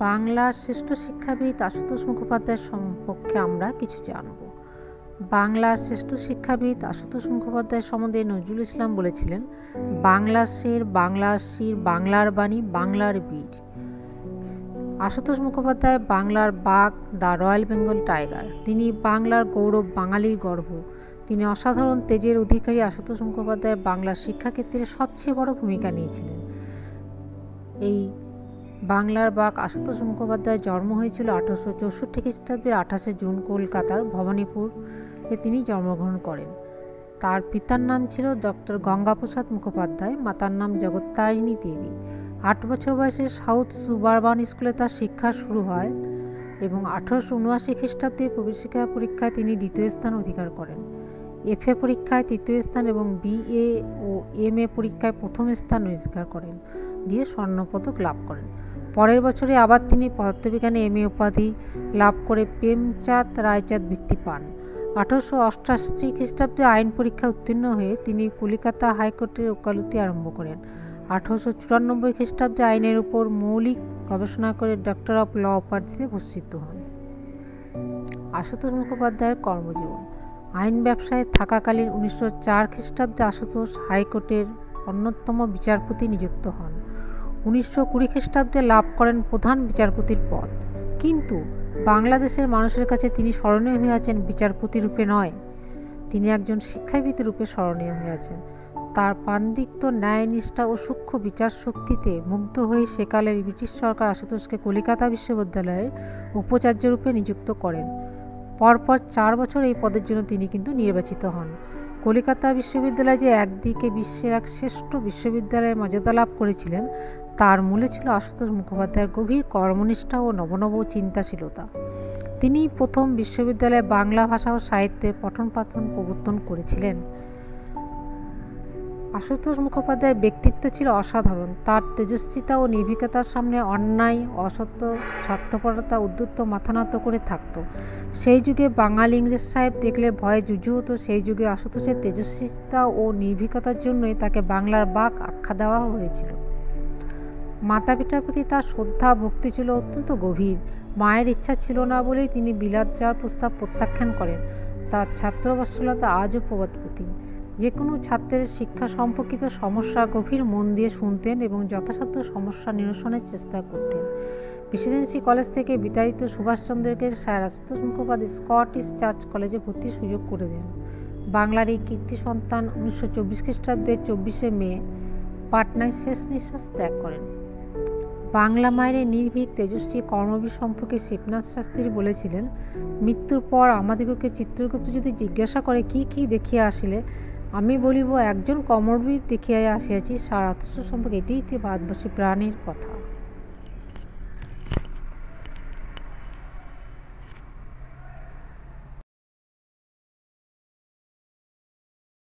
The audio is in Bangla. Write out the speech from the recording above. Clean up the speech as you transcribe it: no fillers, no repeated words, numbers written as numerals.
বাংলার শ্রেষ্ঠ শিক্ষাবিদ আশুতোষ মুখোপাধ্যায়ের সম্পর্কে আমরা কিছু জানব। বাংলার শ্রেষ্ঠ শিক্ষাবিদ আশুতোষ মুখোপাধ্যায় সম্বন্ধে নজরুল ইসলাম বলেছিলেন, বাংলার শের, বাংলার শির, বাংলার বাণী, বাংলার বীর। আশুতোষ মুখোপাধ্যায় বাংলার বাঘ, দ্য রয়্যাল বেঙ্গল টাইগার। তিনি বাংলার গৌরব, বাঙালির গর্ব। তিনি অসাধারণ তেজের অধিকারী। আশুতোষ মুখোপাধ্যায় বাংলার শিক্ষাক্ষেত্রে সবচেয়ে বড় ভূমিকা নিয়েছিলেন। এই বাংলার বাঘ আশুতোষ মুখোপাধ্যায়ের জন্ম হয়েছিল 1864 খ্রিস্টাব্দের 28 জুন কলকাতার ভবানীপুরে তিনি জন্মগ্রহণ করেন। তার পিতার নাম ছিল ডক্টর গঙ্গাপ্রসাদ মুখোপাধ্যায়, মাতার নাম জগত্তারিণী দেবী। 8 বছর বয়সে সাউথ সুবারবান স্কুলে তার শিক্ষা শুরু হয় এবং 1879 খ্রিস্টাব্দে প্রবেশিকা পরীক্ষায় তিনি দ্বিতীয় স্থান অধিকার করেন। FA পরীক্ষায় তৃতীয় স্থান এবং BA ও MA পরীক্ষায় প্রথম স্থান অধিকার করেন, দিয়ে স্বর্ণপদক লাভ করেন। পরের বছরে আবার তিনি পদার্থবিজ্ঞানে MA উপাধি লাভ করে প্রেমচাঁদ রায়চাঁদ বৃত্তি পান। 1888 খ্রিস্টাব্দে আইন পরীক্ষায় উত্তীর্ণ হয়ে তিনি কলিকাতা হাইকোর্টের ওকালতি আরম্ভ করেন। 1894 খ্রিস্টাব্দে আইনের উপর মৌলিক গবেষণা করে ডক্টর অফ ল উপাধিতে ভূষিত হন। আশুতোষ মুখোপাধ্যায়ের কর্মজীবন। আইন ব্যবসায় থাকাকালীন 1904 খ্রিস্টাব্দে আশুতোষ হাইকোর্টের অন্যতম বিচারপতি নিযুক্ত হন। 1920 খ্রিস্টাব্দে লাভ করেন প্রধান বিচারপতির পদ। কিন্তু বাংলাদেশের মানুষের কাছে তিনি স্মরণীয় হয়ে আছেন বিচারপতি রূপে নয়, তিনি একজন শিক্ষাবিদ রূপে স্মরণীয় হয়ে আছেন। তার পাণ্ডিত্য, ন্যায়নিষ্ঠা ও সূক্ষ্ম বিচার শক্তিতে মুগ্ধ হয়ে সেকালের ব্রিটিশ সরকার আশুতোষকে কলিকাতা বিশ্ববিদ্যালয়ের উপাচার্য রূপে নিযুক্ত করেন। পরপর 4 বছর এই পদের জন্য তিনি কিন্তু নির্বাচিত হন। কলিকাতা বিশ্ববিদ্যালয় যে একদিকে বিশ্বের এক শ্রেষ্ঠ বিশ্ববিদ্যালয়ের মর্যাদা লাভ করেছিলেন, তার মূলে ছিল আশুতোষ মুখোপাধ্যায়ের গভীর কর্মনিষ্ঠা ও নবনব চিন্তাশীলতা। তিনি প্রথম বিশ্ববিদ্যালয়ে বাংলা ভাষা ও সাহিত্যে পঠন পাঠন প্রবর্তন করেছিলেন। আশুতোষ মুখোপাধ্যায়ের ব্যক্তিত্ব ছিল অসাধারণ। তার তেজস্বিতা ও নির্ভীকতার সামনে অন্যায়, অসত্য, স্বার্থপরতা, উদ্ধত মাথা নত করে থাকত। সেই যুগে বাঙালি ইংরেজ সাহেব দেখলে ভয়ে জুজু হতো। সেই যুগে আশুতোষের তেজস্বিতা ও নির্ভীকতার জন্যই তাকে বাংলার বাঘ আখ্যা দেওয়া হয়েছিল। মাতা পিতার প্রতি তার শ্রদ্ধা ভক্তি ছিল অত্যন্ত গভীর। মায়ের ইচ্ছা ছিল না বলেই তিনি বিলাত যাওয়ার প্রস্তাব প্রত্যাখ্যান করেন। তার ছাত্রবৎসলতা আজও প্রবাদপ্রতিম। যে কোনো ছাত্রের শিক্ষা সম্পর্কিত সমস্যা গভীর মন দিয়ে শুনতেন এবং যথাসাধ্য সমস্যা নিরসনের চেষ্টা করতেন। প্রেসিডেন্সি কলেজ থেকে বিতাড়িত সুভাষচন্দ্রকে sir Ashutosh Mukhopadhyay Scottish church কলেজে ভর্তির সুযোগ করে দেন। বাংলার এই কীর্তি সন্তান 1924 খ্রিস্টাব্দের 24শে মে পাটনায় শেষ নিঃশ্বাস ত্যাগ করেন। বাংলা মায়ের নির্ভীক তেজস্বী কর্মবীর সম্পর্কে শিবনাথ শাস্ত্রী বলেছিলেন, মৃত্যুর পর আমাদিগকে চিত্রগুপ্ত যদি জিজ্ঞাসা করে কি কি দেখিয়া আসিলে, আমি বলিব একজন কর্মবীর দেখিয়া আসিয়াছি। স্যার আশুতোষ সম্পর্কে এটিই ভারতবাসী প্রাণের কথা।